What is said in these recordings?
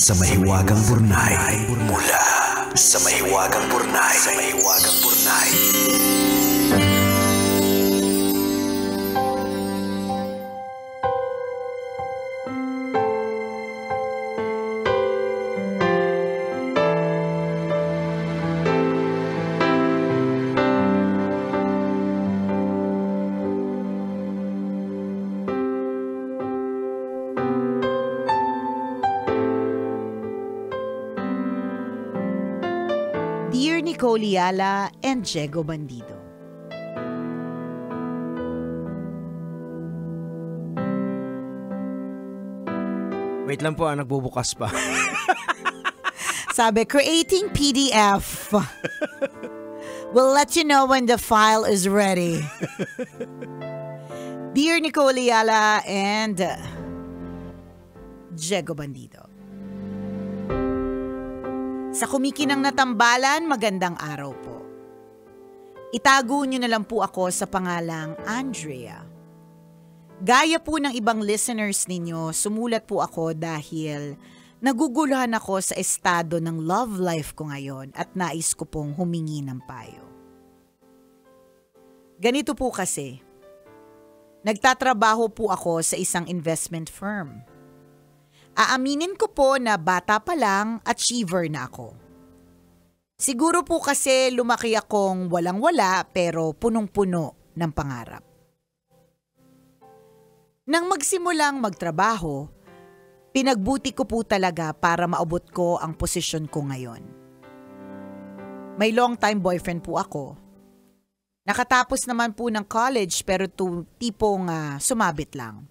sa Mahiwagang Burnay. Mula sa Mahiwagang Burnay. Sa Mahiwagang Burnay. Dear Nicole Yala and Diego Bandido. Wait lang po, nagbubukas pa. Sabi, creating PDF. We'll let you know when the file is ready. Dear Nicole Yala and Diego Bandido. Sa kumikinang natambalan, magandang araw po. Itago niyo na lang po ako sa pangalang Andrea. Gaya po ng ibang listeners ninyo, sumulat po ako dahil naguguluhan ako sa estado ng love life ko ngayon at nais ko pong humingi ng payo. Ganito po kasi, nagtatrabaho po ako sa isang investment firm. Aaminin ko po na bata pa lang, achiever na ako. Siguro po kasi lumaki akong walang-wala pero punong-puno ng pangarap. Nang magsimulang magtrabaho, pinagbuti ko po talaga para maabot ko ang posisyon ko ngayon. May long-time boyfriend po ako. Nakatapos naman po ng college pero tipong sumabit lang.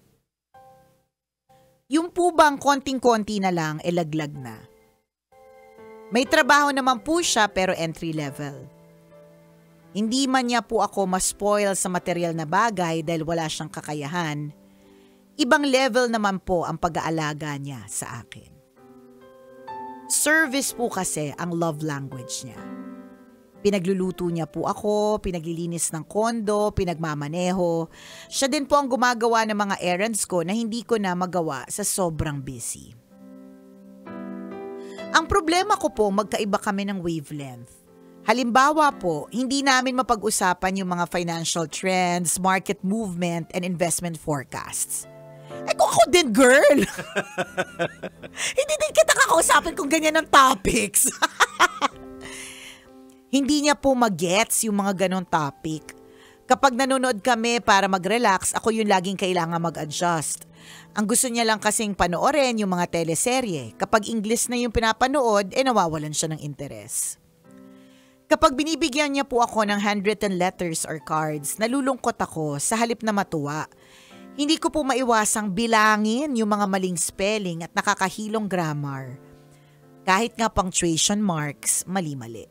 Yung po bang konting-konti na lang, laglag na. May trabaho naman po siya pero entry level. Hindi man niya po ako ma-spoil sa material na bagay dahil wala siyang kakayahan. Ibang level naman po ang pag-aalaga niya sa akin. Service po kasi ang love language niya. Pinagluluto niya po ako, pinaglilinis ng kondo, pinagmamaneho. Siya din po ang gumagawa ng mga errands ko na hindi ko na magawa sa sobrang busy. Ang problema ko po, magkaiba kami ng wavelength. Halimbawa po, hindi namin mapag-usapan yung mga financial trends, market movement, and investment forecasts. Kung ako din, girl! Hindi din kita kakausapin kung ganyan ang topics. Hindi niya po mag-gets yung mga ganong topic. Kapag nanonood kami para mag-relax, ako yung laging kailangan mag-adjust. Ang gusto niya lang kasing panoorin yung mga teleserye. Kapag English na yung pinapanood, nawawalan siya ng interes. Kapag binibigyan niya po ako ng handwritten letters or cards, nalulungkot ako sa halip na matuwa. Hindi ko po maiwasang bilangin yung mga maling spelling at nakakahilong grammar. Kahit nga punctuation marks, mali-mali.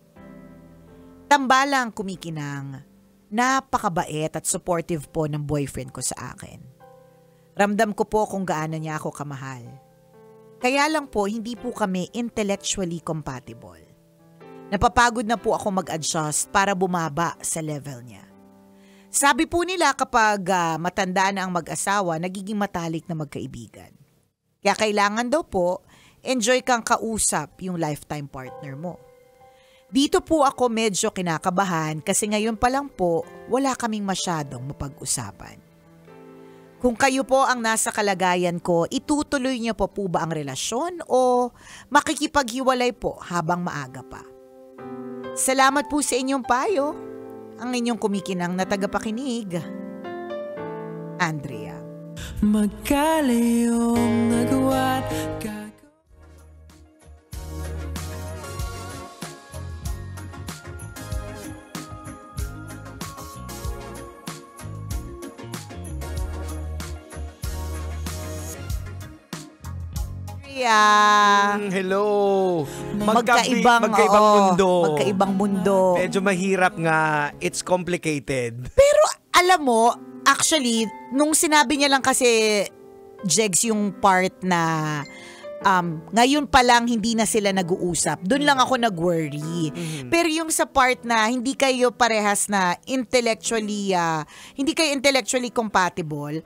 Tambalang kumikinang, napakabait at supportive po ng boyfriend ko sa akin. Ramdam ko po kung gaano niya ako kamahal. Kaya lang po, hindi po kami intellectually compatible. Napapagod na po ako mag-adjust para bumaba sa level niya. Sabi po nila kapag matanda na ang mag-asawa, nagiging matalik na magkaibigan. Kaya kailangan daw po, enjoy kang kausap yung lifetime partner mo. Dito po ako medyo kinakabahan kasi ngayon pa lang po wala kaming masyadong mapag-usapan. Kung kayo po ang nasa kalagayan ko, itutuloy niyo po ba ang relasyon o makikipaghiwalay po habang maaga pa? Salamat po sa inyong payo. Ang inyong kumikinang na tagapakinig, Andrea. Magkalayong nagawa't Hello. Magkaibang mundo. Magkaibang mundo. Medyo mahirap nga. It's complicated. Pero alam mo, actually, nung sinabi niya lang kasi, Jegs, yung part na ngayon pa lang hindi na sila nag-uusap, doon lang ako nag-worry. Pero yung sa part na hindi kayo parehas na intellectually compatible,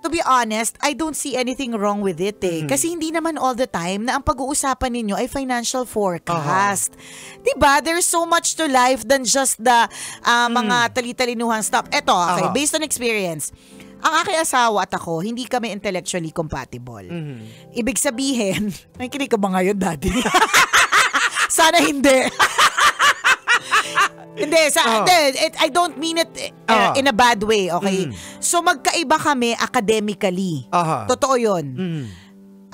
to be honest, I don't see anything wrong with it Kasi hindi naman all the time na ang pag-uusapan ninyo ay financial forecast. Diba? There's so much to life than just the mga tali-talinuhang stuff. Eto, okay, based on experience, ang aking asawa at ako, hindi kami intellectually compatible. Ibig sabihin, nakikinig ka ba ngayon, Daddy? Sana hindi. Hindi, I don't mean it in a bad way, okay? So magkaiba kami academically. Totoo yun.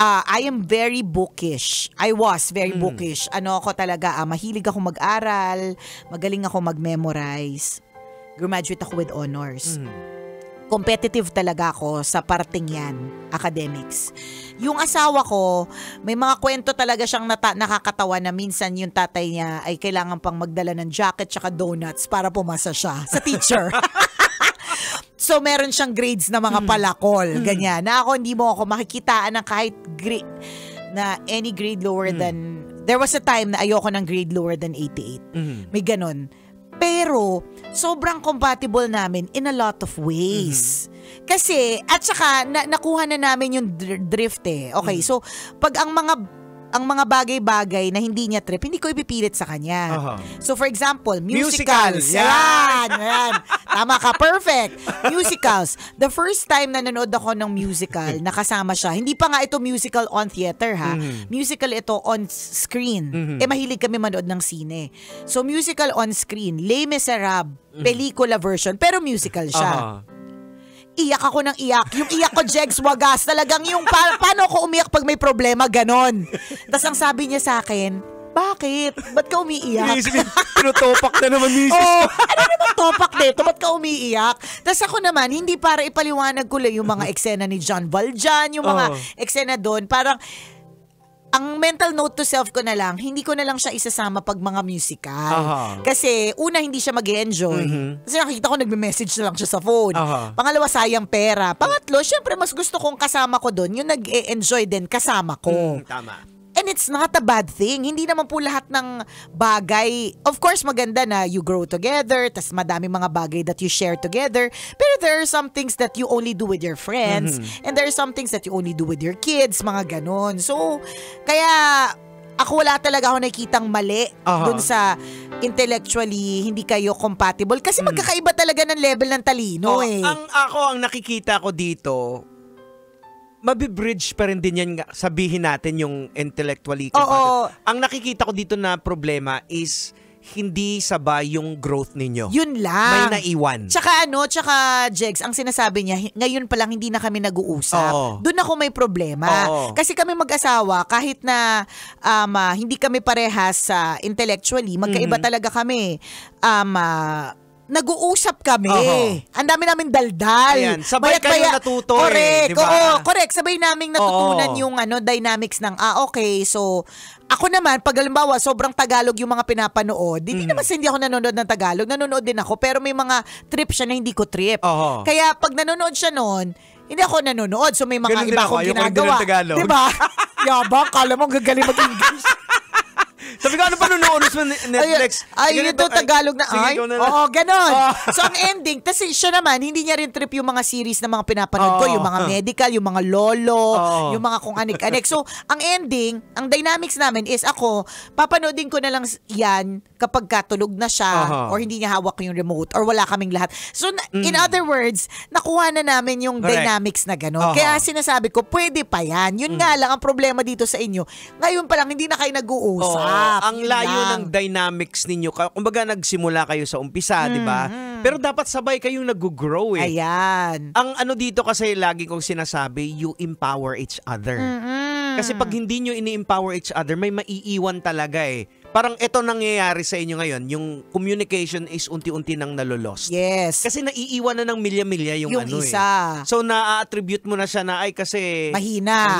I am very bookish. I was very bookish. Ano ako talaga, mahilig ako mag-aral, magaling ako mag-memorize. Graduate ako with honors. Competitive talaga ako sa parting yan, academics. Yung asawa ko, may mga kwento talaga siyang nakakatawa na minsan yung tatay niya ay kailangan pang magdala ng jacket tsaka donuts para pumasa siya sa teacher. So meron siyang grades na mga palakol, ganyan. Na ako, hindi mo ako makikitaan ng kahit grade, na any grade lower than, there was a time na ayoko ng grade lower than 88. May ganon. Pero, sobrang compatible namin in a lot of ways. Kasi, at saka, nakuha na namin yung drift Okay, so, pag ang mga bagay-bagay na hindi niya trip, hindi ko ipipilit sa kanya. So, for example, musicals. Yan. Tama ka, perfect. Musicals. The first time na nanood ako ng musical, nakasama siya. Hindi pa nga ito musical on theater, ha? Musical ito on screen. Mahilig kami manood ng sine. So, musical on screen. Les Miserables. Pelikula version. Pero musical siya. Iyak ako ng iyak. Yung iyak ko, Jegs, wagas. Talagang yung paano ako umiyak pag may problema, ganon. Tapos ang sabi niya sa akin, bakit? Ba't ka umiiyak? Tinutopak na naman, misis. Ano naman topak dito? Ba't ka umiiyak? Tapos ako naman, hindi para ipaliwanag ko lang yung mga eksena ni John Valjean, yung mga eksena doon. Parang, ang mental note to self ko na lang, hindi ko na lang siya isasama pag mga musical. Kasi, una, hindi siya mag-enjoy. Kasi nakikita ko, nagme-message na lang siya sa phone. Pangalawa, sayang pera. Pangatlo, syempre, mas gusto kong kasama ko doon, yung nag-e-enjoy din kasama ko. Tama. And it's not a bad thing. Hindi naman po lahat ng bagay. Of course, maganda na you grow together, tas madami mga bagay that you share together. Pero there are some things that you only do with your friends. And there are some things that you only do with your kids. Mga ganon. So, kaya ako wala talaga ako nakikitang mali dun sa intellectually hindi kayo compatible. Kasi magkakaiba talaga ng level ng talino Ang nakikita ko dito, mabibridge pa rin din yan, sabihin natin yung intellectually compatible. Ang nakikita ko dito na problema is hindi sabay yung growth ninyo. Yun lang. May naiwan. Tsaka Jegs, ang sinasabi niya, ngayon pa lang hindi na kami nag-uusap. Doon ako may problema. Kasi kami mag-asawa, kahit na hindi kami parehas intellectually, magkaiba talaga kami. Nag-uusap kami. Ang dami namin daldal. Ayan, sabay kayo natuto correct, diba? Correct. Sabay naming natutunan yung dynamics ng, okay, so, ako naman, pag halimbawa, sobrang Tagalog yung mga pinapanood, hindi naman hindi ako nanonood ng Tagalog, nanonood din ako, pero may mga trip siya na hindi ko trip. Kaya pag nanonood siya noon, hindi ako nanonood, so may mga ganun iba akong ginagawa. Diba? Yabang, kala mo gagaling mag-English. Sabi ko, ano pa nunood sa Netflix? Yun ito Tagalog na, oo, ganon. So, ang ending, kasi siya naman, hindi niya rin trip yung mga series na mga pinapanood ko, yung mga medical, yung mga lolo, yung mga kung anik-anik. So, ang ending, ang dynamics namin is ako, papanoodin ko na lang yan kapag katulog na siya, or hindi niya hawak yung remote, or wala kaming lahat. So, in other words, nakuha na namin yung dynamics na ganon. Kaya sinasabi ko, pwede pa yan. Yun nga lang, ang problema dito sa inyo, ngayon pa lang, hindi na kayo nag-uusap. Ang layo ng dynamics ninyo. Kumbaga nagsimula kayo sa umpisa, di ba? Pero dapat sabay kayong nag-grow Ayan. Ang ano dito kasi lagi kong sinasabi, you empower each other. Kasi pag hindi nyo ini-empower each other, may maiiwan talaga Parang ito nangyayari sa inyo ngayon, yung communication is unti-unti nang nalolost. Yes. Kasi naiiwan na ng milya-milya yung isa. So na-attribute mo na siya na kasi mahina.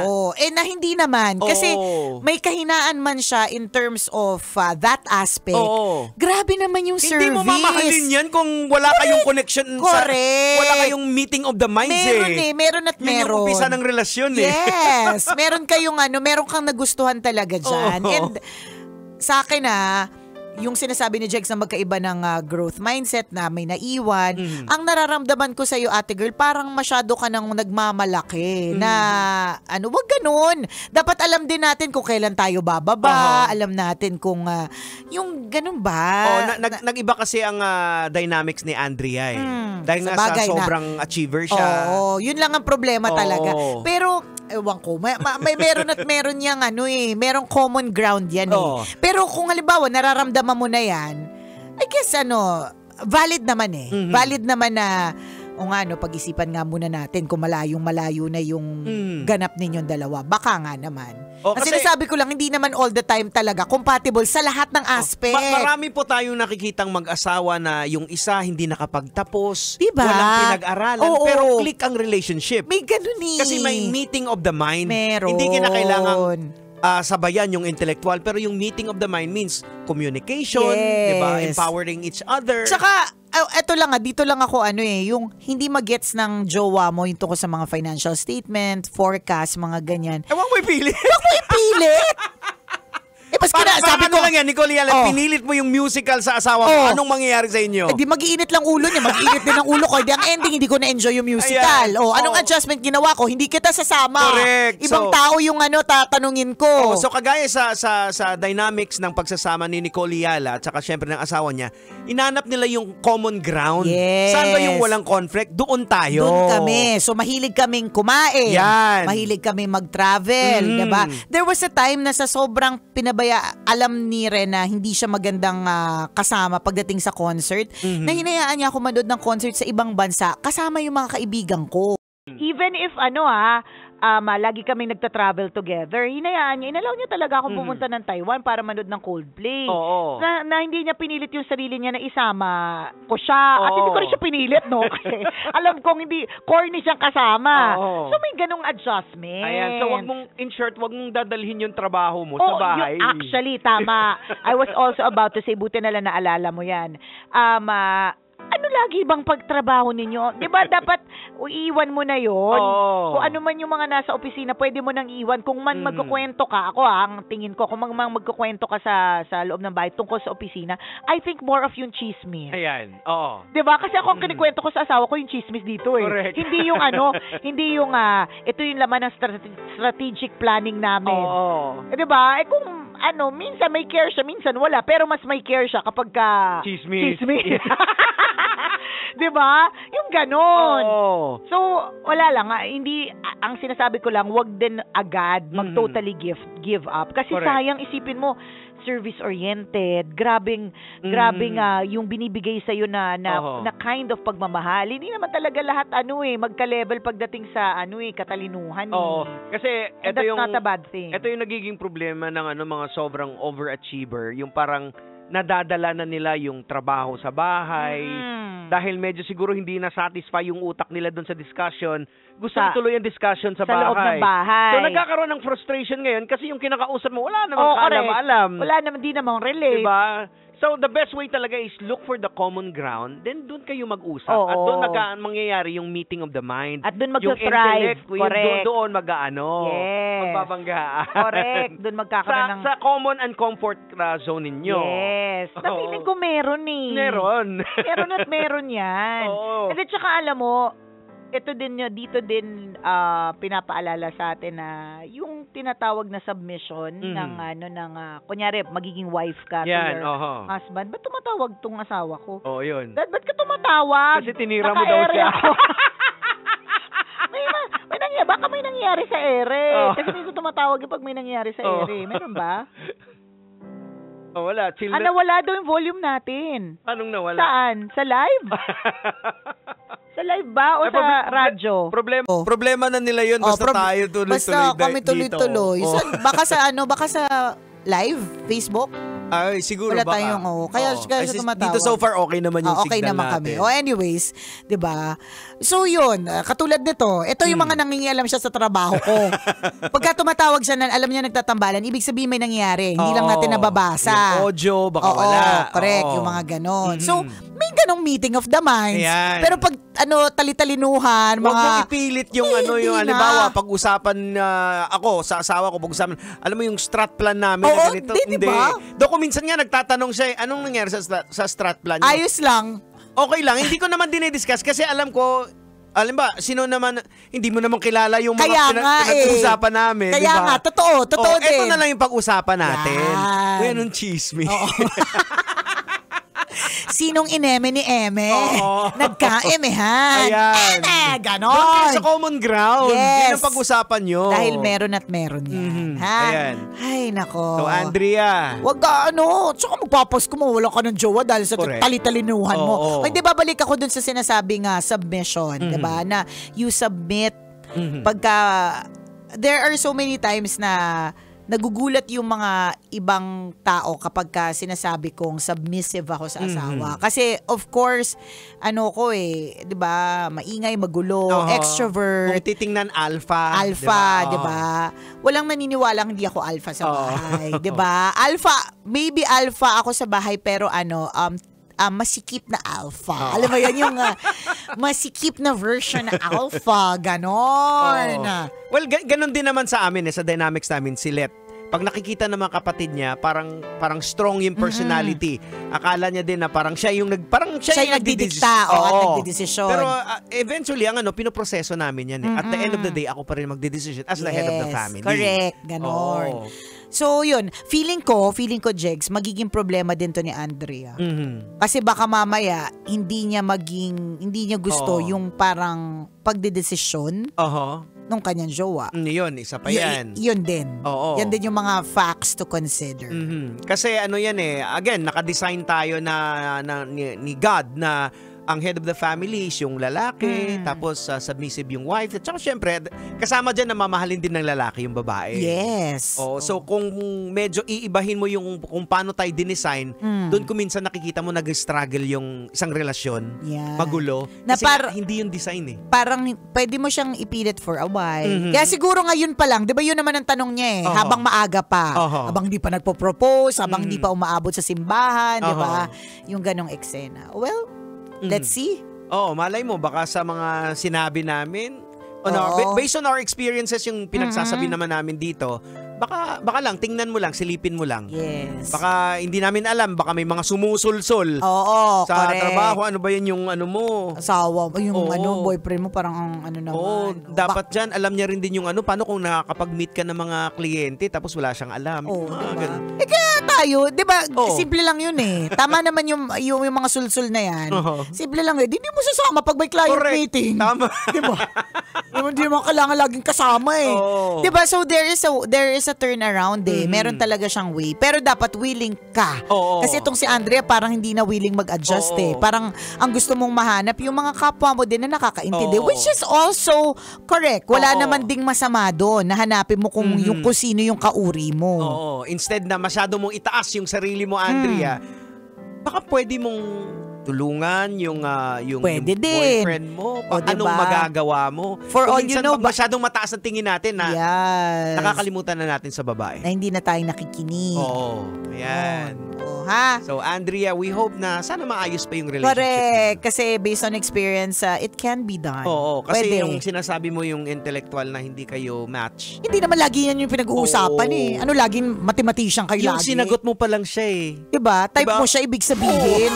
Oo. Na hindi naman. Kasi may kahinaan man siya in terms of that aspect. Grabe naman yung service. Hindi mo mamahalin yan kung wala kayong connection. Wala kayong meeting of the minds Meron at meron. Yun yung umpisa ng relasyon Yes. Meron kang nagustuhan talaga dyan. And sa akin yung sinasabi ni Jegs na magkaiba ng growth mindset na may naiwan, ang nararamdaman ko sa'yo, ate girl, parang masyado ka nang nagmamalaki na wag ganun. Dapat alam din natin kung kailan tayo bababa, alam natin kung yung ganun ba. Nag-iba kasi ang dynamics ni Andrea dahil nga Sabagay sa sobrang achiever siya. Oo, yun lang ang problema talaga. Pero ewan ko, may meron at meron niyang merong common ground yan Pero kung halimbawa nararamdaman mo na yan, I guess valid naman Valid naman na pag-isipan nga muna natin kung malayo na yung ganap ninyong dalawa. Baka nga naman. Kasi sinasabi ko lang, hindi naman all the time talaga compatible sa lahat ng aspect. Marami po tayong nakikitang mag-asawa na yung isa hindi nakapagtapos, diba? Walang pinag-aralan, pero click ang relationship. May ganun Kasi may meeting of the mind. Meron. Hindi kinakailangan sabayan yung intellectual, pero yung meeting of the mind means communication, diba? Empowering each other. Tsaka, eto lang dito lang ako yung hindi magets ng jowa mo yung tungkol sa mga financial statement, forecast, mga ganyan. Ewan mo ipilit. Huwag mo ipilit! Sabi ko lang yan, Nicole Yala, pinilit mo yung musical sa asawa mo, anong mangyayari sa inyo? Di mag-iinit lang ulo niya, mag-iinit din ang ulo ko. Di ang ending, hindi ko na-enjoy yung musical. Anong adjustment ginawa ko? Hindi kita sasama. Correct. Ibang tao yung tatanungin ko. So kagaya sa dynamics ng pagsasama ni Nicole Yala at saka syempre ng asawa niya, inanap nila yung common ground. Yes. Saan ba yung walang conflict? Doon tayo. Doon kami. So mahilig kaming kumain. Yan. Mahilig kami mag-travel. Diba? There was a time na sa sobrang alam ni Ren na hindi siya magandang kasama pagdating sa concert, na hinayaan niya ako manood ng concert sa ibang bansa kasama yung mga kaibigan ko. Even if lagi kami nagta-travel together, hinayaan niya, inalaw niya talaga akong pumunta ng Taiwan para manood ng Coldplay. Na hindi niya pinilit yung sarili niya na isama ko siya. At hindi ko rin siya pinilit, no? Kasi alam kong hindi, corny siyang kasama. So may ganong adjustment. Ayan, so in short, wag mong dadalhin yung trabaho mo sa bahay. Actually, tama. I was also about to say, buti na lang naalala mo yan. Ano lagi bang pagtrabaho ninyo? Di ba dapat iiwan mo na yon? Kung ano man yung mga nasa opisina, pwede mo nang iwan. Kung man magkukwento ka, ang tingin ko, kung magkukwento ka sa loob ng bahay tungkol sa opisina, I think more of yung chismis. Ayan, oo. Di ba? Kasi ako ang kinikwento ko sa asawa ko yung chismis dito Correct. Hindi yung hindi yung ito yung laman ng strategic planning namin. Di ba? Kung minsan may care siya, minsan wala. Pero mas may care siya kapag chismis. Diba? Yung ganon. So, wala lang. Hindi, ang sinasabi ko lang, wag din agad mag-totally give up. Kasi sayang, isipin mo, service-oriented, grabing yung binibigay sa'yo na kind of pagmamahal. Hindi naman talaga lahat magka-level pagdating sa katalinuhan. Kasi that's not a bad thing. Ito yung nagiging problema ng mga sobrang overachiever, yung parang nadadala na nila yung trabaho sa bahay. Dahil medyo siguro hindi na-satisfy yung utak nila doon sa discussion. Gusto ituloy ang discussion sa bahay. Sa loob ng bahay. So nagkakaroon ng frustration ngayon kasi yung kinakausap mo, wala namang kaalam-alam. Wala naman, di namang relate. Diba? So the best way talaga is look for the common ground, then doon kayo mag-usap. At doon mangyayari yung meeting of the mind. At doon mag-thrive. Correct. Doon magbabanggaan. Correct. Doon magkakaroon ng... Sa common and comfort zone ninyo. Yes. Napiling ko meron Meron. Meron at meron yan. And then tsaka alam mo, dito din pinapaalala sa atin na yung tinatawag na submission ng kunyari magiging wife ka to your husband. Ba't tumatawag tong asawa ko? Yun. Ba't ka tumatawag? Kasi tinira mo daw siya. Baka may nangyayari sa ere. Kasi hindi ko tumatawag pag may nangyayari sa ere. Meron ba? Wala. Chill nawala daw yung volume natin. Anong nawala? Saan? Sa live? Sa live ba o sa radyo? Problema na nila yun. Basta tayo tuloy-tuloy. Basta kami tuloy-tuloy. Baka sa live? Facebook? Ay, siguro wala baka. Tayong, kaya siya tumatawag. Dito so far, okay naman yung okay signal naman natin. kami. Anyways, di ba? So yun, katulad nito, ito yung mga nangingialam siya sa trabaho ko. Pagka tumatawag siya na alam niya nagtatambalan, ibig sabihin may nangyayari. Hindi lang natin nababasa. Yung audio, baka wala. Correct, yung mga ganon. So, may ganong meeting of the minds. Ayan. Pero pag talitalinuhan, huwag mga... mong ipilit yung halimbawa, pag-usapan ako, sa asawa ko, pag-usapan, alam mo yung strat plan namin. Oo, ganito, hindi. Diba? Doon ko minsan nga nagtatanong siya, anong nangyari sa strat plan niyo? Ayos lang. Okay lang, hindi ko naman dinidiscuss kasi alam ko, alam ba, sino naman, hindi mo naman kilala yung mga pinag-uusapan namin. Kaya diba? nga, totoo din. Ito na lang yung pag-usapan natin. Yan. Kaya nung chismis. Sinong ineme ni Eme? Oo. Nagka-emehan. Ayan. Ganon. Doon kayo sa common ground. Yes. Yun ang pag-usapan nyo. Dahil meron at meron yan. Ha? Ayan. Ay, nako. So, Andrea. Wag ka, tsaka magpapasko mo, wala ka ng jowa dahil sa Correct. talitalinuhan mo. Oo. O, hindi, babalik ako dun sa sinasabing submission, diba? Na you submit pagka, there are so many times na nagugulat yung mga ibang tao kapag ka sinasabi kong submissive ako sa asawa. Kasi, of course, ko 'di ba, maingay, magulo, extrovert. Kung titingnan alpha. Alpha, 'di ba? Walang naniniwalang hindi ako alpha sa bahay, 'di ba? Alpha, maybe alpha ako sa bahay pero masikip na alpha. Alam mo yan, yung masikip na version na alpha. Ganon. Well, ganon din naman sa amin sa dynamics namin, si Let. Pag nakikita ng mga kapatid niya, parang strong yung personality. Akala niya din na parang siya yung nagdidikta at nagdidesisyon. Pero eventually, ang pinoproseso namin yan. At the end of the day, ako pa rin magdidesisyon as the head of the family. Correct. Ganon. So, yun. Feeling ko, Jegs, magiging problema din to ni Andrea. Kasi baka mamaya, hindi niya gusto yung parang pagdedesisyon nung kanyang jowa. Yun, isa pa yan. Yun din. Oo. Yan din yung mga facts to consider. Kasi yan again, nakadesign tayo ni God na ang head of the family is yung lalaki, tapos submissive yung wife, at saka syempre, kasama dyan na mamahalin din ng lalaki yung babae. Yes. So kung medyo iibahin mo yung kung paano tayo dinesign, doon ko minsan nakikita mo nag-struggle yung isang relasyon, magulo. Na kasi hindi yung design Parang pwede mo siyang ipilit for a while. Kaya siguro ngayon pa lang, di ba yun naman ang tanong niya habang maaga pa, habang di pa nagpo-propose, habang di pa umaabot sa simbahan, di ba? Yung ganong eksena. Well, let's see. Malay mo, baka sa mga sinabi namin, based on our experiences yung pinagsasabi naman namin dito, baka lang, tingnan mo lang, silipin mo lang. Yes. Baka hindi namin alam, baka may mga sumusulsol sa correct. trabaho. Ano ba yun yung mo? Asawa, yung boyfriend mo parang naman. Dapat dyan, alam niya rin din yung paano kung nakakapag-meet ka ng mga kliyente tapos wala siyang alam. Diba? Kaya tayo, di ba, simple lang yun Tama naman yung mga sulsul na yan. Simple lang hindi mo sasama pag may client meeting. Tama. Di ba? Hindi mo kailangan laging kasama Di ba? So there is a turnaround Meron talaga siyang way. Pero dapat willing ka. Kasi itong si Andrea parang hindi na willing mag-adjust Parang ang gusto mong mahanap yung mga kapwa mo din na nakakaintindi. Which is also correct. Wala naman ding masama doon. Nahanapin mo kung sino yung kauri mo. Instead na masyado mong itaas yung sarili mo, Andrea, baka pwede mong tulungan yung Pwede yung din. boyfriend mo. O, Anong diba? magagawa mo. For all minsan, you know, masyadong mataas ang tingin natin na nakakalimutan na natin sa babae. Na hindi na tayo nakikinig. Ayan. Ha? So, Andrea, we hope na sana maayos pa yung relationship. Correct. Kasi based on experience, it can be done. Kasi Pwede. yung sinasabi mo yung intellectual na hindi kayo match. Hindi naman lagi yan yung pinag-uusapan Ano, laging mathematician kayo Yung lagi. sinagot mo pa lang siya Diba? Type Diba? mo siya, ibig sabihin.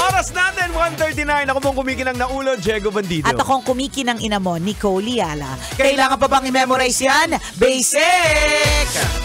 Oras natin, 1:39. Ako pong kumikinang na ulo, Diego Bandido. At akong kumikinang ina mo, Nicole Liala. Kailangan pa bang i-memorize yan? Basic!